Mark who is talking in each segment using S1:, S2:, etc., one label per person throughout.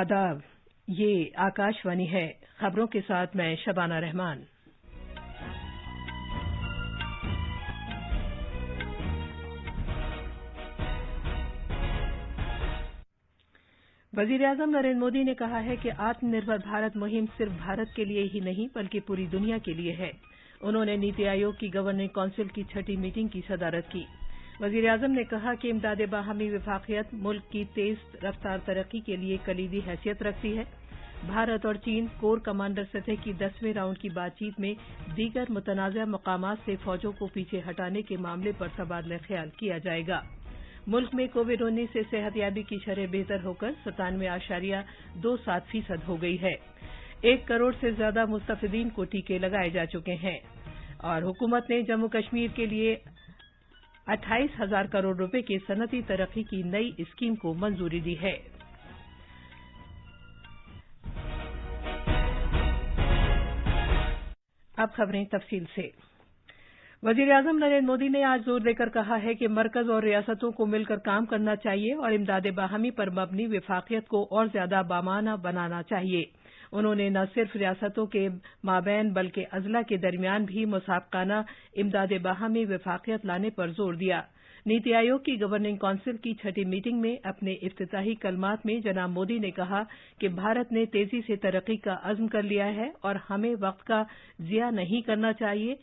S1: आदाब, ये आकाशवाणी है। खबरों के साथ मैं शबाना रहमान। वज़ीर-ए-आज़म नरेंद्र मोदी ने कहा है कि आत्मनिर्भर भारत मुहिम सिर्फ भारत के लिए ही नहीं बल्कि पूरी दुनिया के लिए है। उन्होंने नीति आयोग की गवर्निंग काउंसिल की 6ठी मीटिंग की सदारत की। वज़ीर-ए-आज़म ने कहा कि इमदाद बाहमी वफाकियत मुल्क की तेज रफ्तार तरक्की के लिए कलीदी हैसियत रखती है। भारत और चीन कोर कमांडर सतह की 10वें राउंड की बातचीत में दीगर मुतनाज़ा मकामात से फौजों को पीछे हटाने के मामले पर तबादला ख्याल किया जाएगा। मुल्क में कोविड-19 से सेहतयाबी की शरह बेहतर होकर 97.27% हो गई है। 1 करोड़ से ज्यादा मुस्तफिदीन को टीके लगाए जा चुके हैं और हुकूमत ने जम्मू कश्मीर के लिए 28,000 करोड़ रुपए के सनती तरक्की की नई स्कीम को मंजूरी दी है। अब खबरें तफसील से। वज़ीर-ए-आज़म नरेंद्र मोदी ने आज जोर देकर कहा है कि मरकज और रियासतों को मिलकर काम करना चाहिए और इमदाद बाहमी पर मबनी वफाकियत को और ज्यादा बामाना बनाना चाहिए। उन्होंने न सिर्फ रियासतों के माबैन बल्कि अजला के दरमियान भी मुसाबकाना इमदाद बाहमी वफाकियत लाने पर जोर दिया। नीति आयोग की गवर्निंग काउंसिल की 6ठी मीटिंग में अपने इफ्तिताही कलमात में जनाब मोदी ने कहा कि भारत ने तेजी से तरक्की का अज़्म कर लिया है और हमें वक्त का ज़िया नहीं करना चाहिए।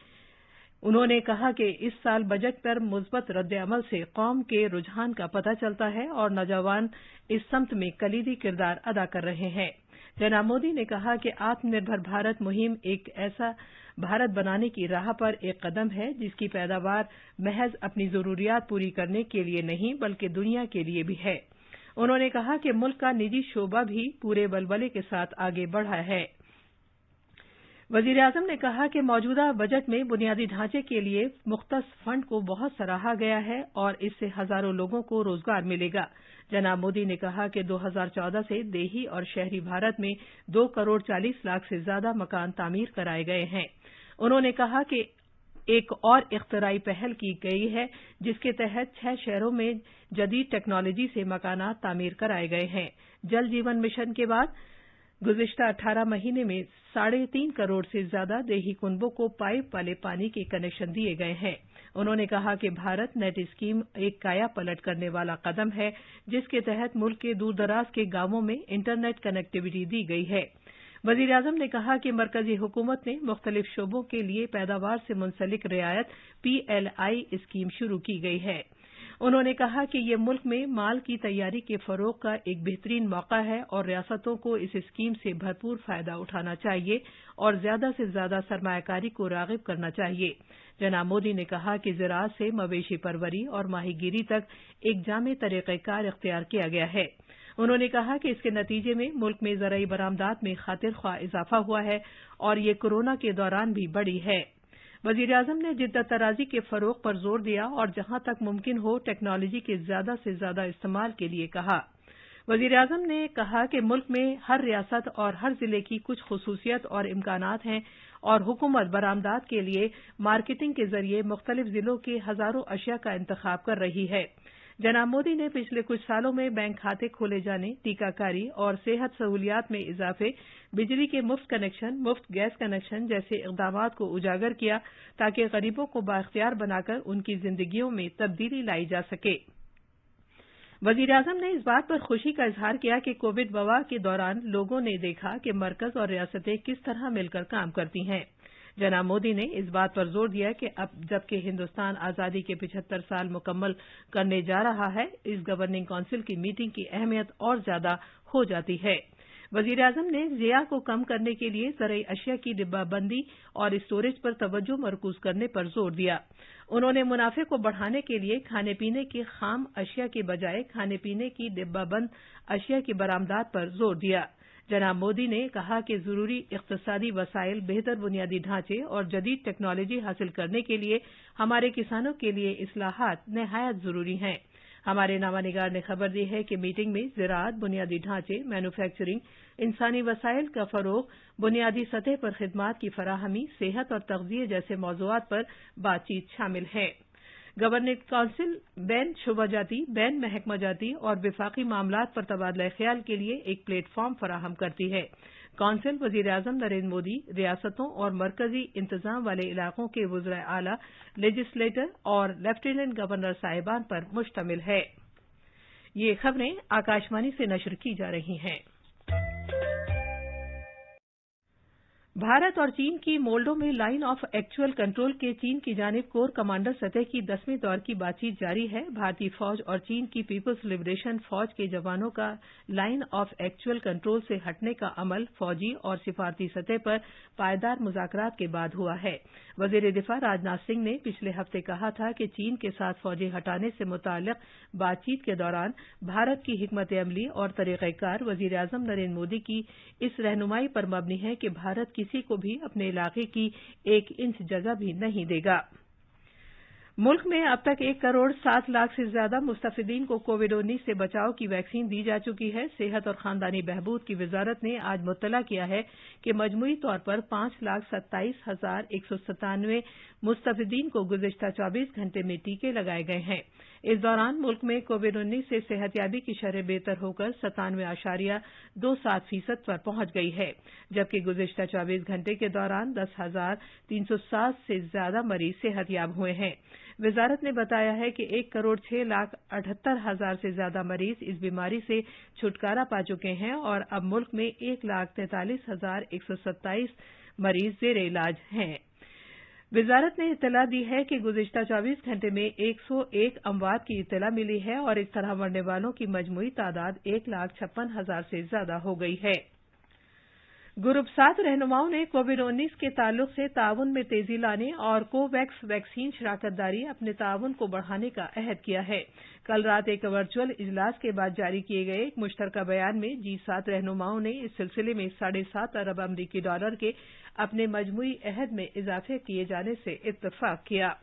S1: उन्होंने कहा कि इस साल बजट पर मुस्बत रद्द-ए-अमल से कौम के रुझान का पता चलता है और नौजवान इस समत में कलीदी किरदार अदा कर रहे हैं। जनाब मोदी ने कहा कि आत्मनिर्भर भारत मुहिम एक ऐसा भारत बनाने की राह पर एक कदम है जिसकी पैदावार महज अपनी जरूरियात पूरी करने के लिए नहीं बल्कि दुनिया के लिए भी है। उन्होंने कहा कि मुल्क का निजी शोबा भी पूरे बलबले के साथ आगे बढ़ा है। वज़ीर-ए-आज़म ने कहा कि मौजूदा बजट में बुनियादी ढांचे के लिए मुख्तस फंड को बहुत सराहा गया है और इससे हजारों लोगों को रोजगार मिलेगा। जनाब मोदी ने कहा कि 2014 से देही और शहरी भारत में 2 करोड़ 40 लाख से ज्यादा मकान तामीर कराए गए हैं। उन्होंने कहा कि एक और इख्तराई पहल की गई है जिसके तहत 6 शहरों में जदीद टेक्नोलॉजी से मकानात तामीर कराए गए हैं। जल जीवन मिशन के बाद गुज़िश्ता 18 महीने में 3.5 करोड़ से ज्यादा देही कुनबों को पाइप वाले पानी के कनेक्शन दिए गए हैं। उन्होंने कहा कि भारत नेट स्कीम एक काया पलट करने वाला कदम है जिसके तहत मुल्क के दूरदराज के गांवों में इंटरनेट कनेक्टिविटी दी गई है। वज़ीर-ए-आज़म ने कहा कि मरकजी हुकूमत ने मुख्तलिफ शोबों के लिए पैदावार से मुंसलिक रियायत PLI स्कीम शुरू की गई है। उन्होंने कहा कि ये मुल्क में माल की तैयारी के फरोग का एक बेहतरीन मौका है और रियासतों को इस स्कीम से भरपूर फायदा उठाना चाहिए और ज्यादा से ज्यादा सरमायाकारी को राग़िब करना चाहिए। जनाब मोदी ने कहा कि ज़राअत से मवेशी परवरी और माहीगीरी तक एक जामे तरीक़ेकार इख्तियार किया गया है। उन्होंने कहा कि इसके नतीजे में मुल्क में ज़राई बरामदात में खातिर ख्वाह इजाफा हुआ है और ये कोरोना के दौरान भी बढ़ी है। वज़ीर-ए-आज़म ने जिद्दत तराज़ी के फरोग पर जोर दिया और जहां तक मुमकिन हो टेक्नोलॉजी के ज्यादा से ज्यादा इस्तेमाल के लिए कहा। वज़ीर-ए-आज़म ने कहा कि मुल्क में हर रियासत और हर जिले की कुछ खुसूसियत और इम्कानात हैं और हुकूमत बरामदात के लिए मार्केटिंग के जरिए मुख्तलिफ जिलों के हजारों अशिया का इंतखाब कर रही है। जनाब मोदी ने पिछले कुछ सालों में बैंक खाते खोले जाने, टीकाकारी और सेहत सहूलियात में इजाफे, बिजली के मुफ्त कनेक्शन, मुफ्त गैस कनेक्शन जैसे इक़दामात को उजागर किया ताकि गरीबों को बाइख्तियार बनाकर उनकी जिंदगियों में तब्दीली लाई जा सके। वज़ीर-ए-आज़म ने इस बात पर खुशी का इजहार किया कि कोविड वबा के दौरान लोगों ने देखा कि मरकज और रियासतें किस तरह मिलकर काम करती हैं। जनाब मोदी ने इस बात पर जोर दिया कि अब जबकि हिंदुस्तान आज़ादी के 75 साल मुकम्मल करने जा रहा है, इस गवर्निंग काउंसिल की मीटिंग की अहमियत और ज्यादा हो जाती है। वज़ीर-ए-आज़म ने ज़िया को कम करने के लिए ज़रई अशिया की डिब्बाबंदी और स्टोरेज पर तवज्जो मरकूज करने पर जोर दिया। उन्होंने मुनाफे को बढ़ाने के लिए खाने पीने की खाम अशिया के बजाय खाने पीने की डिब्बाबंद अशिया की बरामदात पर जोर दिया। जनाब मोदी ने कहा कि जरूरी इक़्तिसादी वसाइल, बेहतर बुनियादी ढांचे और जदीद टेक्नोलॉजी हासिल करने के लिए हमारे किसानों के लिए इस्लाहात निहायत जरूरी हैं। हमारे नामानिगार ने खबर दी है कि मीटिंग में ज़राअत, बुनियादी ढांचे, मैन्युफैक्चरिंग, इंसानी वसाइल का फरोग, बुनियादी सतह पर खिदमात की फराहमी, सेहत और तग़ज़िये जैसे मौज़ूआत पर बातचीत शामिल है। गवर्निंग काउंसिल बैन शुबा जाती, बैन महकमा जाती और विफाकी मामलात पर तबादला ख्याल के लिए एक प्लेटफॉर्म फराहम करती है। काउंसिल वज़ीर-ए-आज़म नरेंद्र मोदी, रियासतों और मरकजी इंतजाम वाले इलाकों के वज़राए आला, लेजिस्लेटर और लेफ्टिनेंट गवर्नर साहिबान पर मुश्तमिल है। ये खबरें आकाशवाणी से नशर की जा रही हैं। भारत और चीन की मोल्डो में लाइन ऑफ एक्चुअल कंट्रोल के चीन की जानिब कोर कमांडर सतह की 10वें दौर की बातचीत जारी है। भारतीय फौज और चीन की पीपुल्स लिबरेशन फौज के जवानों का लाइन ऑफ एक्चुअल कंट्रोल से हटने का अमल फौजी और सिफारती सतह पर पायदार मुज़ाकरात के बाद हुआ है। वज़ीर दिफा राजनाथ सिंह ने पिछले हफ्ते कहा था कि चीन के साथ फौजी हटाने से मुताल्लिक बातचीत के दौरान भारत की हिकमत अमली और तरीक़ाकार वज़ीर-ए-आज़म नरेंद्र मोदी की इस रहनुमाई पर मबनी है कि भारत किसी को भी अपने इलाके की 1 इंच जगह भी नहीं देगा। मुल्क में अब तक 1 करोड़ 7 लाख से ज्यादा मुस्तफिदीन को कोविड-19 से बचाव की वैक्सीन दी जा चुकी है। सेहत और खानदानी बहबूद की वजारत ने आज मुत्तला किया है कि मजमूई तौर पर 5,27,197 मुस्तफिदीन को गुज़िश्ता 24 घंटे में टीके लगाए गए हैं। इस दौरान मुल्क में कोविड-19 से सेहतयाबी की शरह बेहतर होकर 97.27% पर पहुंच गई है, जबकि गुज़िश्ता 24 घंटे के दौरान 10,307 से ज्यादा मरीज सेहतयाब हुए हैं। वजारत ने बताया है कि 1 करोड़ 6,78,000 से ज्यादा मरीज इस बीमारी से छुटकारा पा चुके हैं और अब मुल्क में 1,43,127 मरीज ज़ेरे इलाज हैं। वजारत ने इत्तला दी है कि गुज़िश्ता 24 घंटे में 101 अमवात की इत्तला मिली है और इस तरह मरने वालों की मजमूई तादाद 1,56,000 से ज्यादा हो गई है। ग्रुप 7 रहनुमाओं ने कोविड-19 के ताल्लुक से ताउन में तेजी लाने और कोवैक्स वैक्सीन शराकतदारी अपने ताउन को बढ़ाने का अहद किया है। कल रात एक वर्चुअल इजलास के बाद जारी किए गए एक मुश्तरका बयान में G7 रहनुमाओं ने इस सिलसिले में $7.5 अरब अमरीकी डॉलर के अपने मजमूई अहद में इजाफे किए जाने से इत्तफाक किया।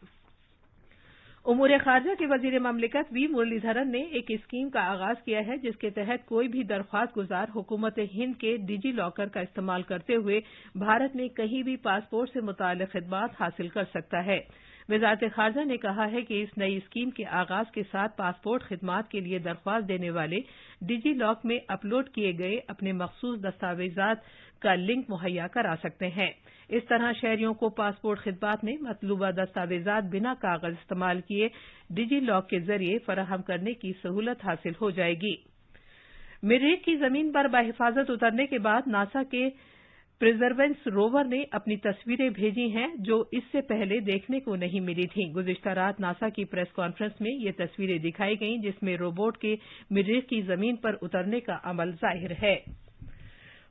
S1: उमूर खारजा के वजीर ममलिकत वी मुरलीधरन ने एक स्कीम का आगाज किया है जिसके तहत कोई भी दरख्वास्त गुजार हुकूमत हिंद के डिजी लॉकर का इस्तेमाल करते हुए भारत में कहीं भी पासपोर्ट से मुताल्लिक खिदमात हासिल कर सकता है। वजारत खारजा ने कहा है कि इस नई स्कीम के आगाज के साथ पासपोर्ट खिदमात के लिए दरख्वास्त देने वाले डिजी लॉक में अपलोड किए गए अपने मखसूस दस्तावेजात का लिंक मुहैया करा सकते हैं। इस तरह शहरियों को पासपोर्ट खिदमात में मतलूबा दस्तावेजात बिना कागज इस्तेमाल किए डिजी लॉक के जरिए फराहम करने की सहूलत हासिल हो जाएगी। मरीख की जमीन पर बाहिफाजत उतरने के बाद नासा के प्रिजर्वेंस रोवर ने अपनी तस्वीरें भेजी हैं जो इससे पहले देखने को नहीं मिली थीं। गुज़िश्ता रात नासा की प्रेस कॉन्फ्रेंस में ये तस्वीरें दिखाई गईं जिसमें रोबोट के मरीख की जमीन पर उतरने का अमल जाहिर है।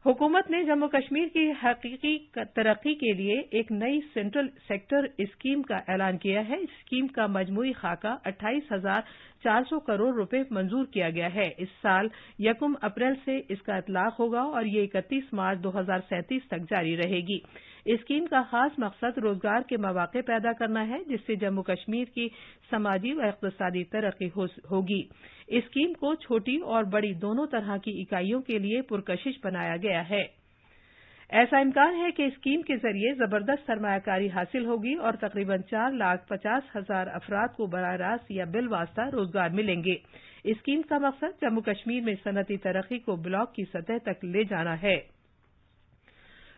S1: हुकूमत ने जम्मू कश्मीर की हकीकी तरक्की के लिए एक नई सेंट्रल सेक्टर स्कीम का ऐलान किया है। इस स्कीम का मजमूई खाका 28,400 करोड़ रुपए मंजूर किया गया है। इस साल 1 अप्रैल से इसका इतलाक होगा और ये 31 मार्च 2037 तक जारी रहेगी। इस स्कीम का खास मकसद रोजगार के मौके पैदा करना है जिससे जम्मू कश्मीर की समाजी व इक़्तिसादी तरक्की होगी। इस स्कीम को छोटी और बड़ी दोनों तरह की इकाइयों के लिए पुरकशिश बनाया गया है। ऐसा इम्कान है कि स्कीम के जरिए जबरदस्त सरमायाकारी हासिल होगी और तकरीबन 4,50,000 अफराद को बराह रास्त या बिलवास्ता रोजगार मिलेंगे। इस स्कीम का मकसद जम्मू कश्मीर में सनती तरक्की को ब्लॉक की सतह तक ले जाना है।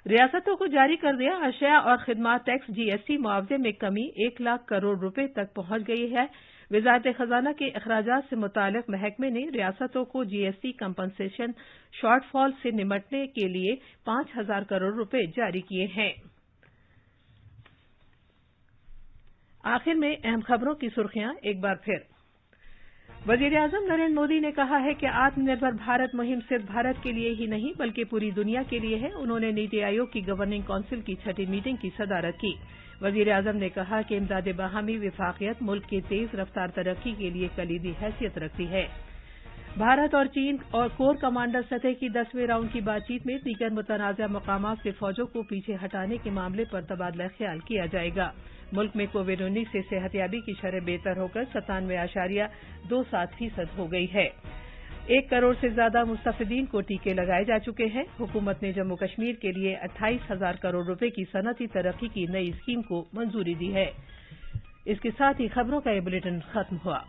S1: रियासतों को जारी करदिया अशिया और खिदमात टैक्स GST मुआवजे में कमी 1 लाख करोड़ रुपए तक पहुंच गई है। वजारत खजाना के अखराजात से मुतालिक महकमे ने रियासतों को GST कंपनसेशन शॉर्टफॉल से निमटने के लिए 5,000 करोड़ रुपए जारी किए हैं। आखिर में अहम खबरों की सुर्खियां एक बार फिर। वज़ीर-ए-आज़म नरेंद्र मोदी ने कहा है कि आत्मनिर्भर भारत मुहिम सिर्फ भारत के लिए ही नहीं बल्कि पूरी दुनिया के लिए है। उन्होंने नीति आयोग की गवर्निंग काउंसिल की 6ठी मीटिंग की सदारत की। वज़ीर-ए-आज़म ने कहा कि इमदाद बाहमी विफाकियत मुल्क की तेज रफ्तार तरक्की के लिए कलीदी हैसियत रखती है। भारत और चीन और कोर कमांडर सतह की 10वें राउंड की बातचीत में दीगर मुतनाज़ा मकामात से फौजों को पीछे हटाने के मामले पर तबादला ख्याल किया जाएगा। मुल्क में कोविड-19 से सेहतयाबी की शरह बेहतर होकर 97.27% हो गई है। 1 करोड़ से ज्यादा मुस्तफिदीन को टीके लगाए जा चुके हैं। हुकूमत ने जम्मू कश्मीर के लिए 28,000 करोड़ रुपए की सनती तरक्की की नई स्कीम को मंजूरी दी है। इसके साथ ही खबरों का ये बुलेटिन खत्म हुआ।